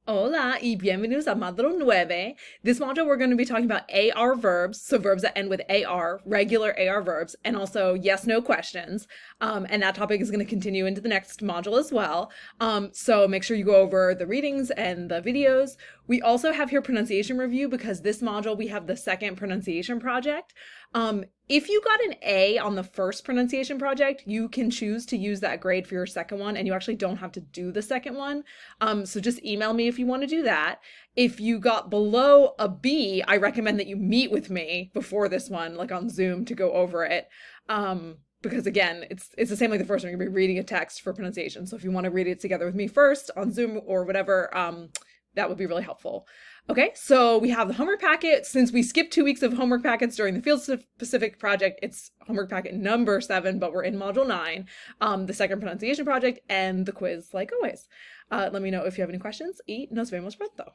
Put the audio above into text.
Hola y bienvenidos a Módulo 9. This module we're going to be talking about AR verbs, so verbs that end with AR, regular AR verbs, and also yes/no questions. And that topic is going to continue into the next module as well. So make sure you go over the readings and the videos. We also have here pronunciation review because this module we have the second pronunciation project. If you got an A on the first pronunciation project, you can choose to use that grade for your second one, and you actually don't have to do the second one. So just email me if you want to do that. If you got below a B, I recommend that you meet with me before this one, like on Zoom, to go over it. Because again, it's the same like the first one. You're gonna be reading a text for pronunciation. So if you want to read it together with me first on Zoom or whatever, that would be really helpful. Okay, so we have the homework packet. Since we skipped 2 weeks of homework packets during the field specific project, it's homework packet number 7, but we're in module 9, the second pronunciation project, and the quiz like always. Let me know if you have any questions. Y nos vemos pronto.